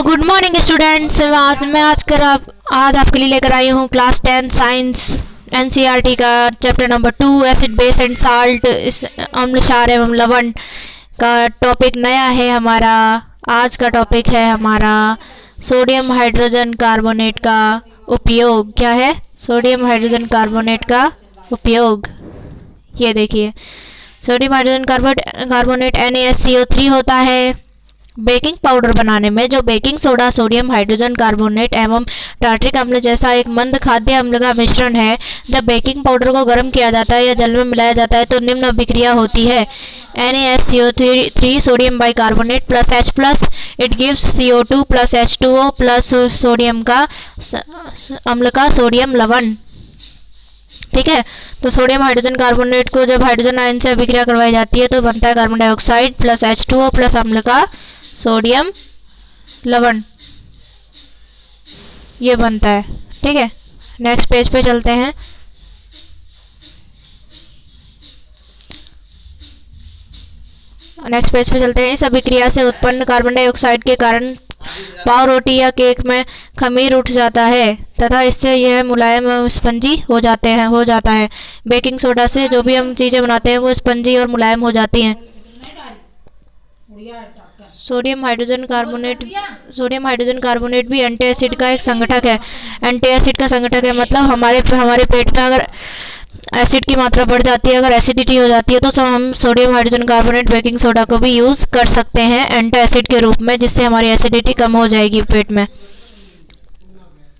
Good morning students. आज आपके लिए लेकर आई हूँ क्लास 10 साइंस एनसीईआरटी का chapter number 2 acid base and salt, इस अम्ल क्षार एवं लवण का टॉपिक नया है हमारा। आज का टॉपिक है हमारा सोडियम हाइड्रोजन कार्बोनेट का उपयोग। क्या है? सोडियम हाइड्रोजन कार्बोनेट का उपयोग। ये देखिए, सोडियम हाइड्रोजन कार्बोनेट NaSCO3 होता है। बेकिंग पाउडर बनाने में जो baking soda, sodium hydrogen carbonate एवं टार्ट्रिक अम्ल जैसा एक मंद खाद्य अम्ल का मिश्रण है, जब बेकिंग पाउडर को गर्म किया जाता है या जल में मिलाया जाता है तो निम्न अभिक्रिया होती है। NaSCO3 sodium bicarbonate plus H plus, it gives CO2 plus H2O plus sodium का अम्ल का सोडियम लवण। ठीक है, तो सोडियम हाइड्रोजन कार्बोनेट को जब हाइड्रोजन आयन से अभिक्रिया करवाई जाती है तो बनता है carbon dioxide plus H2O plus अम्ल का सोडियम लवण, ये बनता है। ठीक है, नेक्स्ट पेज पे चलते हैं। इस अभिक्रिया से उत्पन्न कार्बन डाइऑक्साइड के कारण पाव रोटी या केक में खमीर उठ जाता है तथा इससे यह मुलायम और स्पंजी हो जाता है। बेकिंग सोडा से जो भी हम चीज़ें बनाते हैं वो स्पंजी और मुलायम हो जाती हैं। सोडियम हाइड्रोजन कार्बोनेट भी एंटी एसिड का एक संगठक है। एंटी एसिड का संगठक है मतलब हमारे पेट में अगर एसिड की मात्रा बढ़ जाती है, अगर एसिडिटी हो जाती है तो हम sodium hydrogen carbonate baking soda को भी यूज़ कर सकते हैं एंटी एसिड के रूप में, जिससे हमारी एसिडिटी कम हो जाएगी पेट में।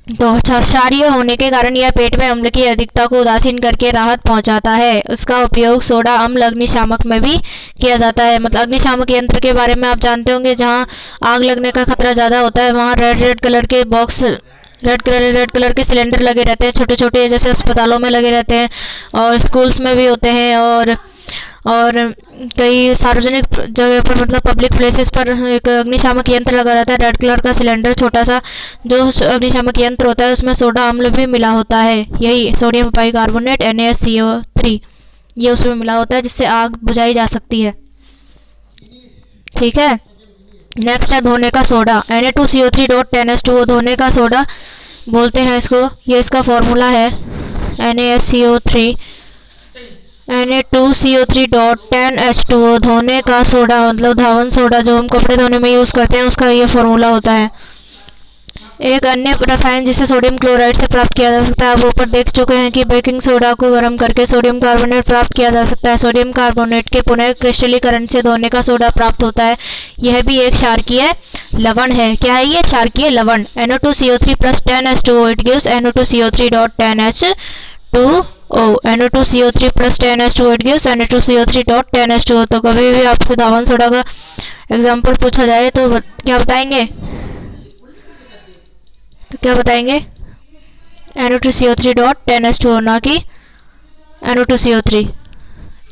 तो क्षारीय होने के कारण यह पेट में अम्ल की अधिकता को उदासीन करके राहत पहुंचाता है। उसका उपयोग सोडा अम्ल अग्निशामक में भी किया जाता है। मतलब अग्निशामक यंत्र के बारे में आप जानते होंगे, जहां आग लगने का खतरा ज़्यादा होता है वहां रेड कलर के बॉक्स, रेड कलर के सिलेंडर लगे रहते हैं, छोटे छोटे, जैसे अस्पतालों में लगे रहते हैं और स्कूल्स में भी होते हैं और कई सार्वजनिक जगह पर, मतलब पब्लिक प्लेसेस पर एक अग्निशामक यंत्र लगा रहता है। रेड कलर का सिलेंडर, छोटा सा जो अग्निशामक यंत्र होता है उसमें सोडा अम्ल भी मिला होता है, यही सोडियम बाइकार्बोनेट NaSCO3, ये उसमें मिला होता है जिससे आग बुझाई जा सकती है। ठीक है, नेक्स्ट है धोने का सोडा, Na2CO3.10H2O, धोने का सोडा बोलते हैं इसको। ये इसका फॉर्मूला है NaSCO3 Na2CO3.10H2O, धोने का सोडा मतलब धावन सोडा जो हम कपड़े धोने में यूज़ करते हैं उसका ये फॉर्मूला होता है। एक अन्य रसायन जिसे सोडियम क्लोराइड से प्राप्त किया जा सकता है, आप ऊपर देख चुके हैं कि बेकिंग सोडा को गर्म करके सोडियम कार्बोनेट प्राप्त किया जा सकता है। सोडियम कार्बोनेट के पुनः क्रिस्टलीकरण से धोने का सोडा प्राप्त होता है। यह भी एक क्षारकीय लवण है। क्या है ये? क्षारकीय लवण। Na2CO3 plus 10H2O, it gives Na2CO3.10H2O। Na2CO3 plus 10H2O, it gives Na2CO3.10H2O। तो कभी भी आपसे धावन सोडा का एग्जाम्पल पूछा जाए तो क्या बताएंगे? Na2CO3.10H2O, ना कि Na2CO3।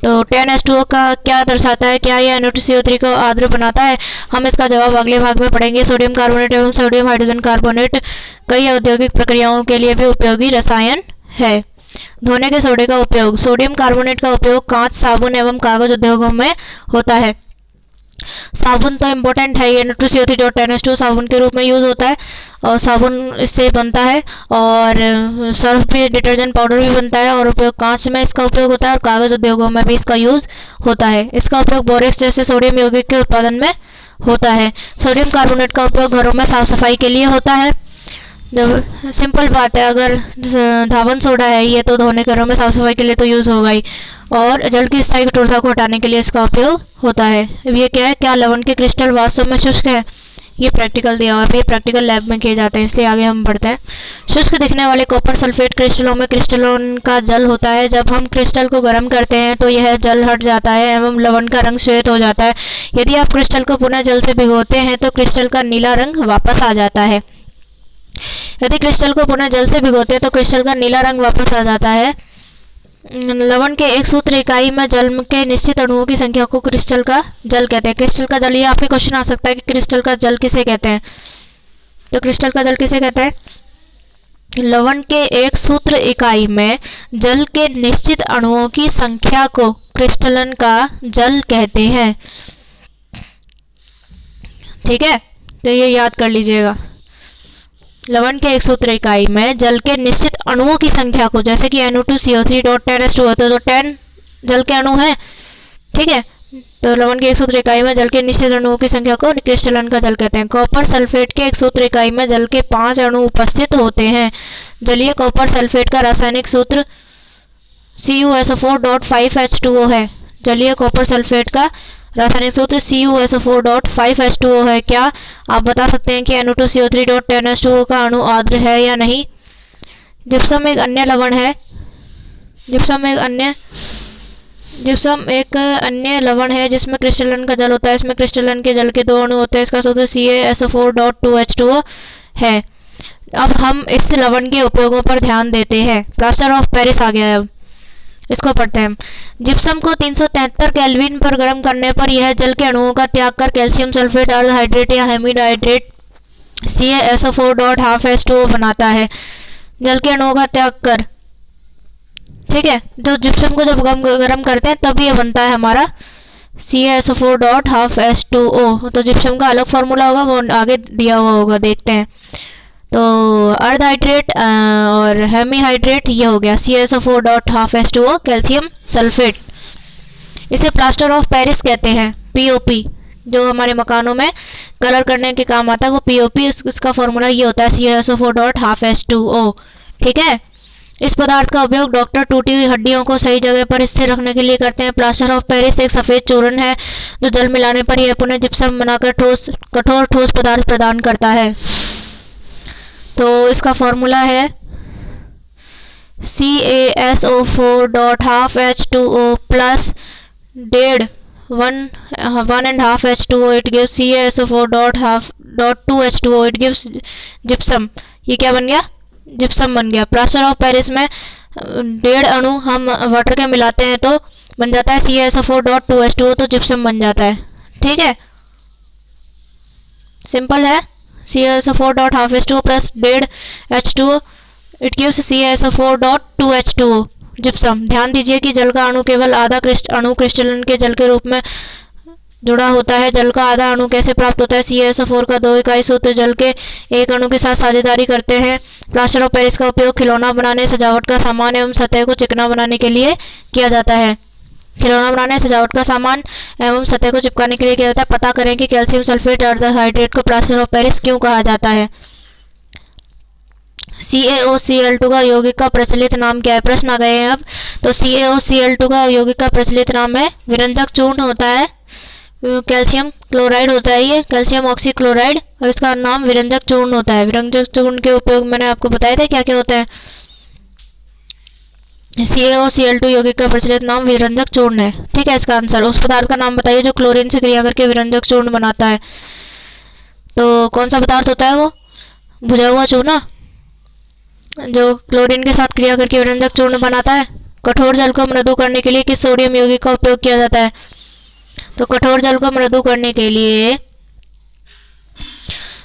तो 10H2O का क्या दर्शाता है? क्या ये Na2CO3 को आर्द्र बनाता है? हम इसका जवाब अगले भाग में पढ़ेंगे। सोडियम कार्बोनेट एवं सोडियम हाइड्रोजन कार्बोनेट कई औद्योगिक प्रक्रियाओं के लिए भी उपयोगी रसायन है। धोने के सोडे का उपयोग, सोडियम कार्बोनेट का उपयोग कांच, साबुन एवं कागज उद्योगों में होता है। साबुन तो इम्पोर्टेंट है, ये Na2CO3.10H2O साबुन के रूप में यूज़ होता है और साबुन इससे बनता है, और सर्फ भी, डिटर्जेंट पाउडर भी बनता है, और उपयोग कांच में इसका उपयोग होता है और कागज़ उद्योगों में भी इसका यूज़ होता है। इसका उपयोग बोरेक्स जैसे सोडियम यौगिक के उत्पादन में होता है। सोडियम कार्बोनेट का उपयोग घरों में साफ सफाई के लिए होता है। सिंपल बात है, अगर धावन सोडा है ये तो धोने घरों में साफ सफाई के लिए तो यूज़ होगा ही, और जल की स्थायी कठोरता को हटाने के लिए इसका उपयोग होता है। ये क्या है? क्या लवण के क्रिस्टल वास्तव में शुष्क है? ये प्रैक्टिकल दिया हुआ है, ये प्रैक्टिकल लैब में किए जाते हैं, इसलिए आगे हम बढ़ते हैं। शुष्क दिखने वाले कॉपर सल्फेट क्रिस्टलों में क्रिस्टलों का जल होता है। जब हम क्रिस्टल को गर्म करते हैं तो यह जल हट जाता है एवं लवण का रंग श्वेत हो जाता है। यदि आप क्रिस्टल को पुनः जल से भिगोते हैं तो क्रिस्टल का नीला रंग वापस आ जाता है। यदि क्रिस्टल को पुनः जल से भिगोते हैं तो क्रिस्टल का नीला रंग वापस आ जाता है। लवण के एक सूत्र इकाई में जल के निश्चित अणुओं की संख्या को क्रिस्टल का जल कहते हैं। क्रिस्टल का जल, ये आपके क्वेश्चन आ सकता है कि क्रिस्टल का जल किसे कहते हैं, तो क्रिस्टल का जल किसे कहते हैं? लवण के एक सूत्र इकाई में जल के निश्चित अणुओं की संख्या को क्रिस्टलन का जल कहते हैं। ठीक है, तो ये याद कर लीजिएगा। लवण के एक सूत्र इकाई में जल के निश्चित अणुओं की संख्या को, जैसे कि NO2CO3.10H2O होता है तो 10 जल के अणु हैं, ठीक है। तो लवण के एक सूत्र इकाई में जल के निश्चित अणुओं की संख्या को क्रिस्टलन का जल कहते हैं। कॉपर सल्फेट के एक सूत्र इकाई में जल के 5 अणु उपस्थित होते हैं। जलीय कॉपर सल्फेट का रासायनिक सूत्र CuSO4.5H2O है। जलीय कॉपर सल्फेट का रासायनिक सूत्र CuSO4.5H2O है। क्या आप बता सकते हैं कि NO2CO3.10H2O का अणु आर्द्र है या नहीं? जिप्सम एक अन्य लवण है। जिप्सम एक अन्य लवण है जिसमें क्रिस्टलन का जल होता है। इसमें क्रिस्टलन के जल के 2 अणु होते हैं। इसका सूत्र CaSO4.2H2O है। अब हम इस लवण के उपयोगों पर ध्यान देते हैं। प्लास्टर ऑफ पेरिस आ गया है, अब इसको पढ़ते हैं। जिप्सम को 373 केल्विन पर गर्म करने पर यह जल के अणुओं का त्याग कर कैल्शियम सल्फेट अर्ध हाइड्रेट या हेमिड हाइड्रेट CaSO4.5H2O बनाता है। जल के अणुओं का त्याग कर, ठीक है। तो जिप्सम को जब गर्म करते हैं तब ये बनता है हमारा CaSO4.5H2O। तो जिप्सम का अलग फार्मूला होगा, वो आगे दिया हुआ होगा, देखते हैं। तो अर्ध हाइड्रेट और हेमी हाइड्रेट ये हो गया CaSO4.5H2O कैल्शियम सल्फेट। इसे प्लास्टर ऑफ पेरिस कहते हैं, POP। जो हमारे मकानों में कलर करने के काम आता है वो POP। इसका फॉर्मूला ये होता है CaSO4.5H2O, ठीक है। इस पदार्थ का उपयोग डॉक्टर टूटी हुई हड्डियों को सही जगह पर स्थिर रखने के लिए करते हैं। प्लास्टर ऑफ पेरिस एक सफ़ेद चूर्ण है जो जल मिलाने पर यह पुनः जिप्सम बनाकर कठोर ठोस पदार्थ प्रदान करता है। तो इसका फॉर्मूला है CaSO4.5H2O plus 1.5 H2O it gives CaSO4.2H2O it gives gypsum. ये क्या बन गया? जिप्सम बन गया। प्लास्टर ऑफ पेरिस में 1.5 अणु हम वाटर के मिलाते हैं तो बन जाता है CaSO4.2H2O, तो जिप्सम बन जाता है, ठीक है। सिंपल है। CaSO4.5H2O plus 1.5 H2O it gives CaSO4.2H2O gypsum. ध्यान दीजिए कि जल का अणु केवल आधा अणु क्रिस्टलन के जल के रूप में जुड़ा होता है। जल का आधा अणु कैसे प्राप्त होता है? CaSO4 का 2 इकाई सूत्र जल के एक अणु के साथ साझेदारी करते हैं। प्लास्टर ऑफ पेरिस का उपयोग खिलौना बनाने, सजावट का सामान एवं सतह को चिकना बनाने के लिए किया जाता है। खिलौना बनाने, सजावट का सामान एवं सतह को चिपकाने के लिए किया जाता है। पता करें कि कैल्शियम सल्फेट अर्ध हाइड्रेट को प्लास्टर ऑफ पेरिस क्यों कहा जाता है। CaOCl2 का यौगिक का प्रचलित नाम क्या है? प्रश्न आ गए हैं अब। तो CaOCl2 का यौगिक का प्रचलित नाम है विरंजक चूर्ण होता है, कैल्शियम क्लोराइड होता है, ये कैल्शियम ऑक्सीक्लोराइड, और इसका नाम विरंजक चूर्ण होता है। विरंजक चूर्ण के उपयोग मैंने आपको बताया था क्या क्या होता है। CaOCl2 यौगिक का प्रचलित नाम विरंजक चूर्ण है, ठीक है। इसका आंसर उस पदार्थ का नाम बताइए जो क्लोरीन से क्रिया करके विरंजक चूर्ण बनाता है। तो कौन सा पदार्थ होता है वो? बुझा हुआ चूना, जो क्लोरीन के साथ क्रिया करके विरंजक चूर्ण बनाता है। कठोर जल को मृदु करने के लिए किस सोडियम यौगिक का उपयोग किया जाता है? तो कठोर जल को मृदु करने के लिए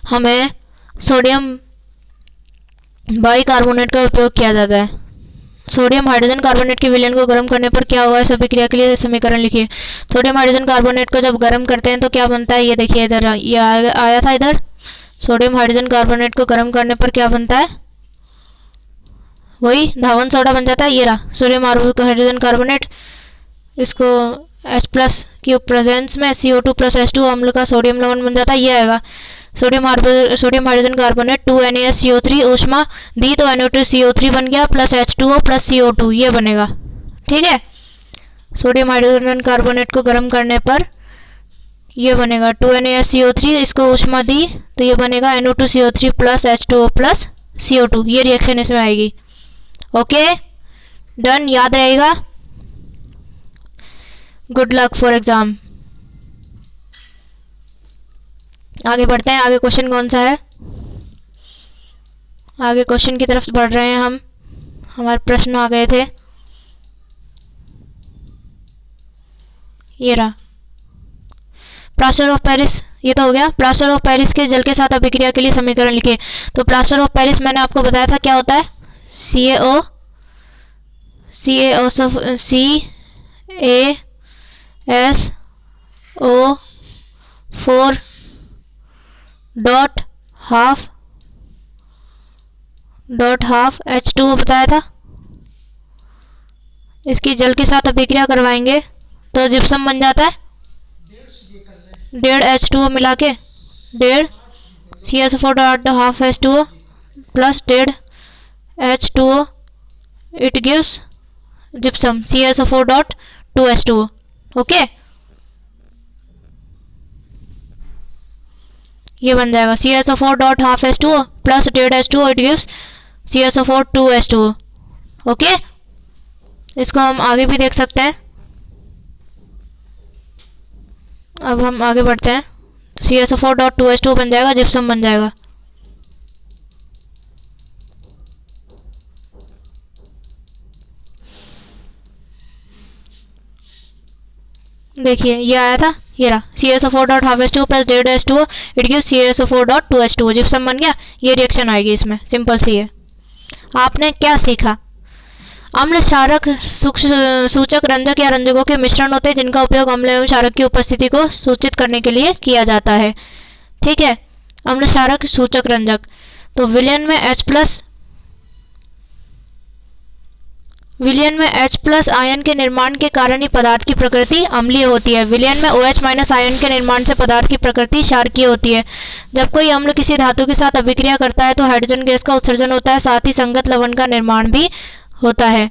हमें सोडियम बाइकार्बोनेट का उपयोग किया जाता है। सोडियम हाइड्रोजन कार्बोनेट के विलयन को गर्म करने पर क्या होगा? इस अभिक्रिया के लिए समीकरण लिखिए। सोडियम हाइड्रोजन कार्बोनेट को जब गर्म करते हैं तो क्या बनता है? ये देखिए इधर, ये आया था इधर। सोडियम हाइड्रोजन कार्बोनेट को गर्म करने पर क्या बनता है? वही धावन सोडा बन जाता है। ये रहा सोडियम हाइड्रोजन कार्बोनेट। इसको H+ की प्रेजेंस में CO2 + H2 अम्ल का सोडियम लवण बन जाता है। ये आएगा सोडियम हाइड्रोजन कार्बोनेट 2NaSCO3 ऊष्मा दी तो NO2CO3 बन गया प्लस H2O प्लस CO2, ये बनेगा, ठीक है। सोडियम हाइड्रोजन कार्बोनेट को गर्म करने पर ये बनेगा 2NaSCO3, इसको ऊष्मा दी तो ये बनेगा NO2CO3 plus H2O plus CO2। ये रिएक्शन इसमें आएगी। ओके डन, याद रहेगा। Good luck for exam. आगे बढ़ते हैं। आगे क्वेश्चन कौन सा है? आगे क्वेश्चन की तरफ बढ़ रहे हैं हम। हमारे प्रश्न आ गए थे, ये रहा प्लास्टर ऑफ पेरिस। ये तो हो गया। प्लास्टर ऑफ पेरिस के जल के साथ अभिक्रिया के लिए समीकरण लिखिए। तो प्लास्टर ऑफ पेरिस मैंने आपको बताया था क्या होता है। CaSO4 डॉट हाफ H2O बताया था। इसकी जल के साथ अभिक्रिया करवाएंगे तो जिप्सम बन जाता है 1.5 H2O मिला के 1.5 CH4 dot half H2O plus 1.5 H2O it gives gypsum CSO4 dot 2 H2O। Okay, ये बन जाएगा CSO4 dot half H2O plus 1.5 H2O it gives CSO4 2 H2O। Okay, इसको हम आगे भी देख सकते हैं। अब हम आगे बढ़ते हैं। CSO4 डॉट 2 H2O बन जाएगा, जिप्सम बन जाएगा। देखिए ये आया था, ये रहा CSO4 dot half H2O plus 1.5 H2O it gives CSO4 dot 2 H2O, gypsum बन गया। ये रिएक्शन आएगी इसमें, सिंपल सी है। आपने क्या सीखा? अम्ल क्षारक सूचक रंजक या रंजकों के मिश्रण होते हैं जिनका उपयोग अम्ल एवं क्षारक की उपस्थिति को सूचित करने के लिए किया जाता है। ठीक है, अम्ल क्षारक सूचक रंजक। तो विलयन में H प्लस आयन के निर्माण के कारण ही पदार्थ की प्रकृति अम्लीय होती है। विलयन में OH माइनस आयन के निर्माण से पदार्थ की प्रकृति क्षारकीय होती है। जब कोई अम्ल किसी धातु के साथ अभिक्रिया करता है तो हाइड्रोजन गैस का उत्सर्जन होता है, साथ ही संगत लवण का निर्माण भी होता है।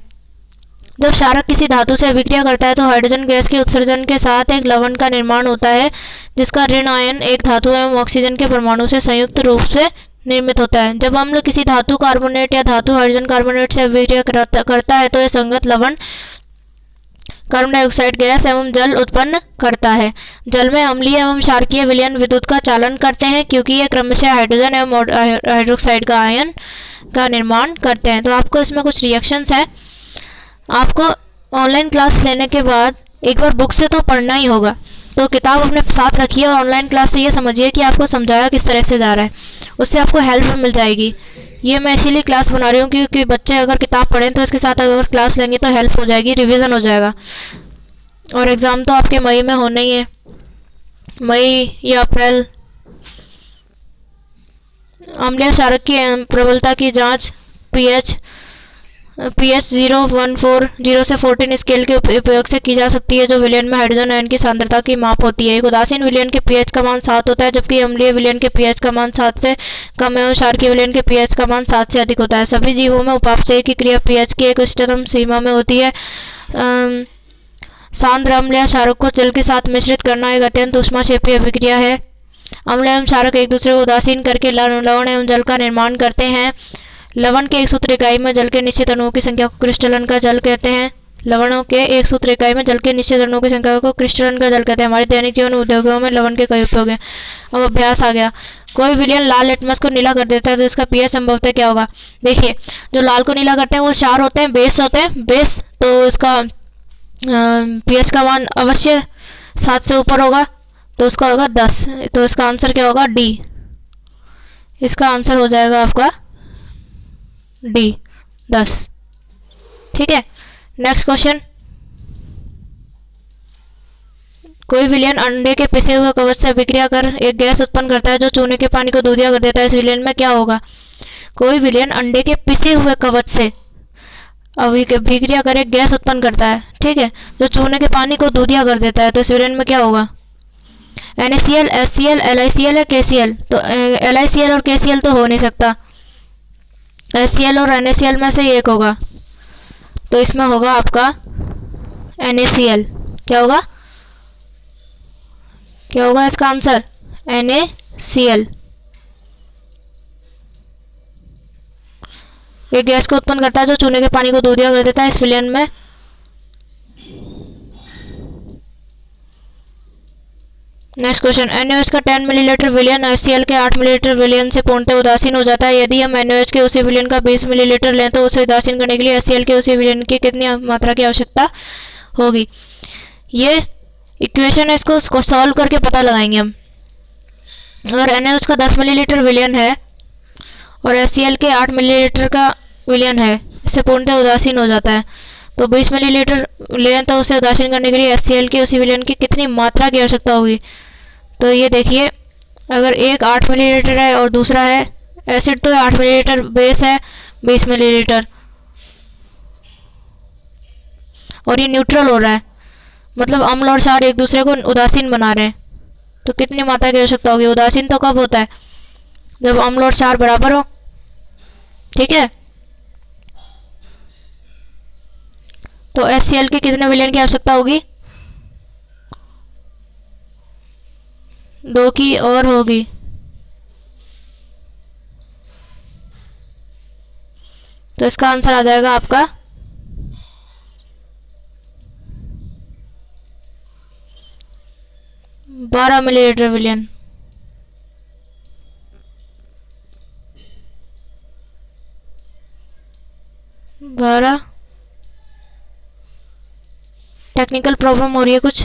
जब क्षारक किसी धातु से अभिक्रिया करता है तो हाइड्रोजन गैस के उत्सर्जन के साथ एक लवण का निर्माण होता है जिसका ऋण आयन एक धातु एवं ऑक्सीजन के परमाणु से संयुक्त रूप से निर्मित होता है। जब अम्ल किसी धातु कार्बोनेट या धातु हाइड्रोजन कार्बोनेट से अभिक्रिया करता है तो यह संगत लवण कार्बन डाइऑक्साइड गैस एवं जल उत्पन्न करता है। जल में अम्लीय एवं क्षारकीय विलयन विद्युत का चालन करते हैं क्योंकि ये क्रमशः हाइड्रोजन एवं हाइड्रोक्साइड का आयन का निर्माण करते हैं। तो आपको इसमें कुछ रिएक्शंस हैं। आपको ऑनलाइन क्लास लेने के बाद एक बार बुक से तो पढ़ना ही होगा, तो किताब अपने साथ रखिए और ऑनलाइन क्लास से ये समझिए कि आपको समझाया किस तरह से जा रहा है, उससे आपको हेल्प मिल जाएगी। ये मैं इसीलिए क्लास बना रही हूँ क्योंकि बच्चे अगर किताब पढ़ें तो इसके साथ अगर क्लास लेंगे तो हेल्प हो जाएगी, रिवीजन हो जाएगा। और एग्ज़ाम तो आपके मई में होना ही है, मई या अप्रैल। अम्लीय क्षारक की प्रबलता की जांच pH 0.140 से 14 स्केल के उपयोग से की जा सकती है जो विलयन में हाइड्रोजन आयन की सांद्रता की माप होती है। एक उदासीन विलयन के pH का मान 7 होता है जबकि अम्लीय विलयन के pH का मान 7 से कम एवं क्षारकीय विलयन के pH का मान 7 से अधिक होता है। सभी जीवों में उपापचय की क्रिया pH की एक उच्चतम सीमा में होती है। सांद्र अम्ल या क्षारक को जल के साथ मिश्रित करना एक अत्यंत ऊष्माक्षेपी अभिक्रिया है। अम्ल एवं क्षारक एक दूसरे को उदासीन करके लवण एवं जल का निर्माण करते हैं। लवण के एक सूत्र इकाई में जल के निश्चित अणुओं की संख्या को क्रिस्टलन का जल कहते हैं। लवणों के एक सूत्र इकाई में जल के निश्चित अणुओं की संख्या को क्रिस्टलन का जल कहते हैं। हमारे दैनिक जीवन उद्योगों में लवण के कई उपयोग हैं। अब अभ्यास आ गया। कोई विलयन लाल लिटमस को नीला कर देता है तो इसका pH संभवतः क्या होगा? देखिए, जो लाल को नीला करते हैं वो क्षार होते हैं, बेस होते हैं, बेस। तो इसका pH का मान अवश्य 7 से ऊपर होगा, तो उसका होगा 10। तो इसका आंसर क्या होगा? D। इसका आंसर हो जाएगा आपका D 10। ठीक है, नेक्स्ट क्वेश्चन। कोई विलयन अंडे के पिसे हुए कवच से अभिक्रिया कर एक गैस उत्पन्न करता है जो चूने के पानी को दूधिया कर देता है। इस विलयन में क्या होगा? कोई विलयन अंडे के पिसे हुए कवच से अभिक्रिया कर एक गैस उत्पन्न करता है, ठीक है, जो चूने के पानी को दूधिया कर देता है। तो इस विलयन में क्या होगा? NaCl, HCl, LiCl या KCl? तो LiCl और KCl तो हो नहीं सकता, HCl और NaCl में से एक होगा। तो इसमें होगा आपका NaCl। क्या होगा? क्या होगा इसका आंसर? NaCl। ये गैस को उत्पन्न करता है जो चूने के पानी को दूधिया कर देता है इस विलयन में। Next question. NaOH का 10 मिलीलीटर विलयन HCl के 8 मिलीलीटर विलयन से पूर्णतः उदासीन हो जाता है। यदि हम NaOH के उसी विलयन का 20 मिलीलीटर लें तो उसे उदासीन करने के लिए HCl के उसी विलयन की कितनी मात्रा की आवश्यकता होगी? ये इक्वेशन है, इसको सॉल्व करके पता लगाएंगे हम। अगर NaOH का 10 मिलीलीटर विलयन है और HCl के 8 मिलीलीटर का विलयन है, इससे पूर्णतः उदासीन हो जाता है, तो 20 मिलीलीटर लें तो उसे उदासीन करने के लिए HCl के उसी विलयन की कितनी मात्रा की आवश्यकता होगी? तो ये देखिए, अगर एक 8 मिलीलीटर है और दूसरा है एसिड तो 8 मिलीलीटर, बेस है 20 मिलीलीटर, और ये न्यूट्रल हो रहा है, मतलब अम्ल और क्षार एक दूसरे को उदासीन बना रहे हैं, तो कितनी मात्रा की आवश्यकता होगी? उदासीन तो कब होता है? जब अम्ल और क्षार बराबर हो। ठीक है, तो HCl की कितने विलयन की आवश्यकता होगी? 2 की और होगी। तो इसका आंसर आ जाएगा आपका 12 मिलीलीटर विलयन। टेक्निकल प्रॉब्लम हो रही है कुछ।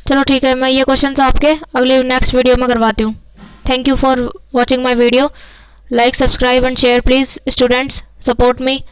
चलो ठीक है, मैं ये क्वेश्चंस आपके अगले नेक्स्ट वीडियो में करवाती हूँ। Thank you for watching my video. Like, subscribe and share please students, support me.